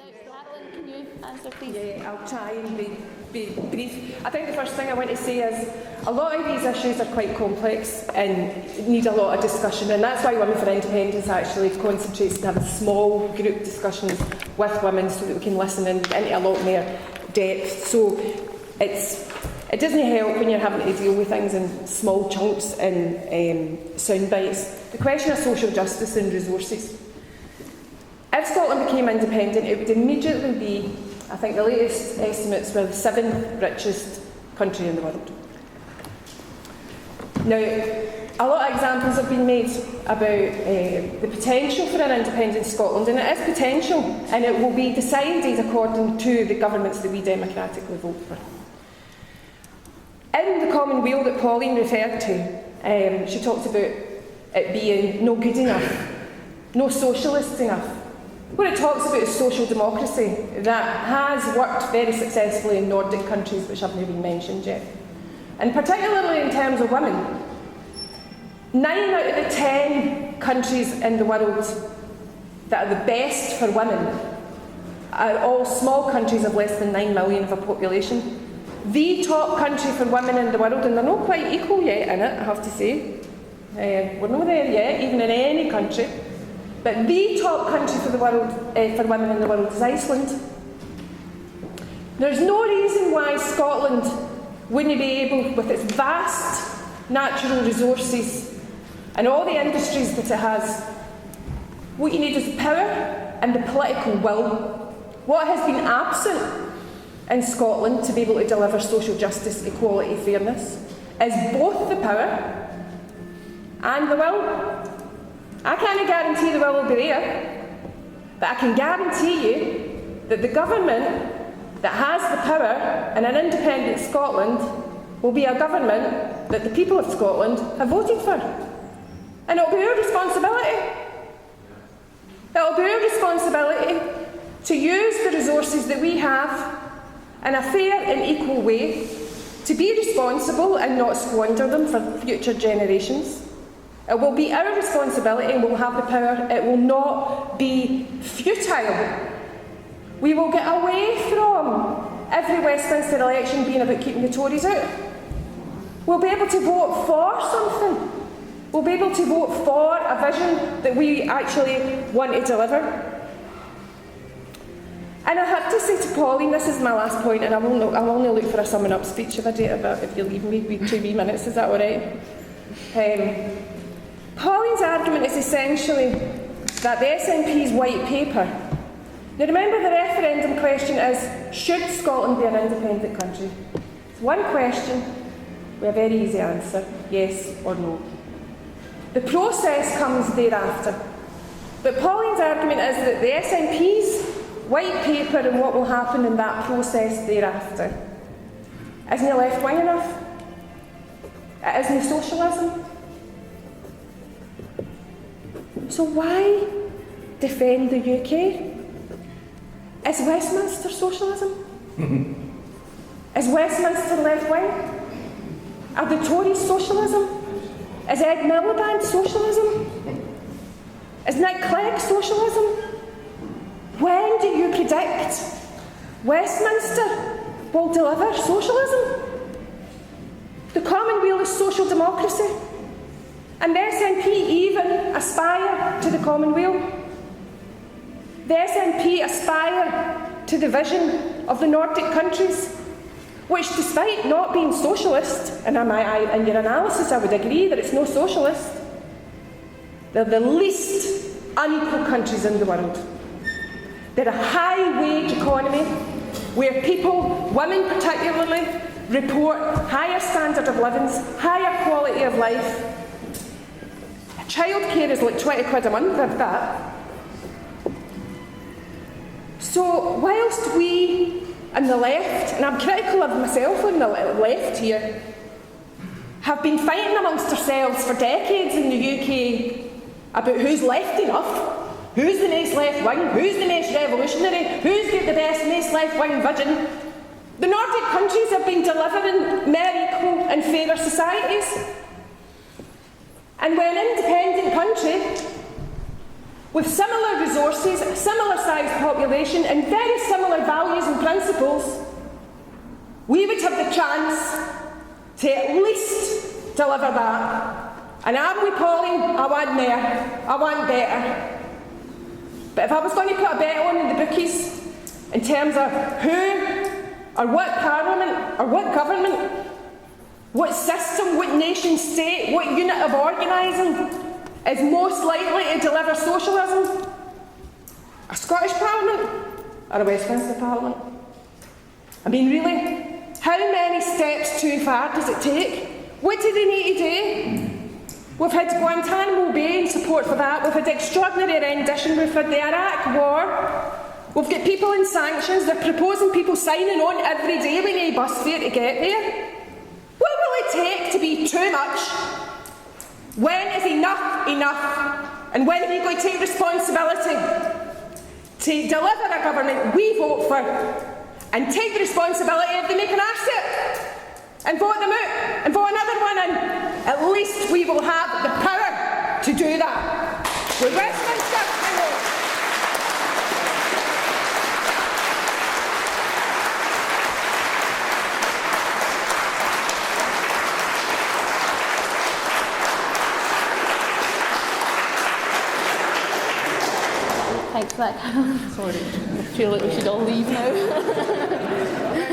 Carolyn, can you answer, please? Yeah, I'll try and be brief. I think the first thing I want to say is a lot of these issues are quite complex and need a lot of discussion, and that's why Women for Independence actually concentrates to have small group discussions with women so that we can listen into a lot more depth. So it doesn't help when you're having to deal with things in small chunks and sound bites. The question of social justice and resources. If Scotland became independent, it would immediately be, I think the latest estimates were the 7th richest country in the world. Now, a lot of examples have been made about the potential for an independent Scotland, and it is potential, and it will be decided according to the governments that we democratically vote for. In the Commonweal that Pauline referred to, she talked about it being no good enough, no socialist enough. What it talks about is social democracy that has worked very successfully in Nordic countries, which haven't been mentioned yet. And particularly in terms of women, 9 out of the 10 countries in the world that are the best for women are all small countries of less than 9 million of a population. The top country for women in the world, and they're not quite equal yet in it, I have to say. We're not there yet, even in any country. But the top country for the world, for women in the world, is Iceland. There's no reason why Scotland wouldn't be able, with its vast natural resources and all the industries that it has, what you need is power and the political will. What has been absent in Scotland to be able to deliver social justice, equality, fairness, is both the power and the will. I can't guarantee the will be there, but I can guarantee you that the government that has the power in an independent Scotland will be a government that the people of Scotland have voted for. And it'll be our responsibility. It'll be our responsibility to use the resources that we have in a fair and equal way, to be responsible and not squander them for future generations. It will be our responsibility, and we'll have the power. It will not be futile. We will get away from every Westminster election being about keeping the Tories out. We'll be able to vote for something. We'll be able to vote for a vision that we actually want to deliver. And I have to say to Pauline, this is my last point, and I'll only look for a summing up speech if I do it, but if you leave me with 2 wee minutes, is that all right? Pauline's argument is essentially that the SNP's white paper. Now remember, the referendum question is, should Scotland be an independent country? It's one question with a very easy answer, yes or no. The process comes thereafter. But Pauline's argument is that the SNP's white paper and what will happen in that process thereafter isn't it left-wing enough? It isn't socialism? So why defend the UK? Is Westminster socialism? Is Westminster left-wing? Are the Tories socialism? Is Ed Miliband socialism? Is Nick Clegg socialism? When do you predict Westminster will deliver socialism? The Commonweal is social democracy, and the SNP even aspire to the Commonweal. The SNP aspire to the vision of the Nordic countries, which, despite not being socialist, and in your analysis I would agree that it's no socialist, they're the least unequal countries in the world. They're a high-wage economy where people, women particularly, report higher standard of living, higher quality of life. Childcare is like 20 quid a month, if that. So whilst we on the left, and I'm critical of myself on the left here, have been fighting amongst ourselves for decades in the UK about who's left enough, who's the next left wing, who's the next revolutionary, who's got the best, next left wing vision. The Nordic countries have been delivering more equal and fairer societies. And we're an independent country with similar resources, a similar sized population and very similar values and principles, we would have the chance to at least deliver that. And I'm with Pauline, I want more, I want better. But if I was going to put a bet on in the bookies in terms of who or what parliament or what government, what system, what nation state, what unit of organising is most likely to deliver socialism, a Scottish Parliament or a Westminster Parliament? I mean, really, how many steps too far does it take? What do they need to do? We've had Guantanamo Bay in support for that, we've had extraordinary rendition, we've had the Iraq War, we've got people in sanctions, they're proposing people signing on every day with a bus fare to get there. What will it take to be too much? When is enough enough? And when are we going to take responsibility to deliver a government we vote for and take the responsibility if they make an arse of it and vote them out and vote another one in? At least we will have the power to do that. With Westminster, Thanks for that, Carolyn. Sorry, I feel like we should all leave now.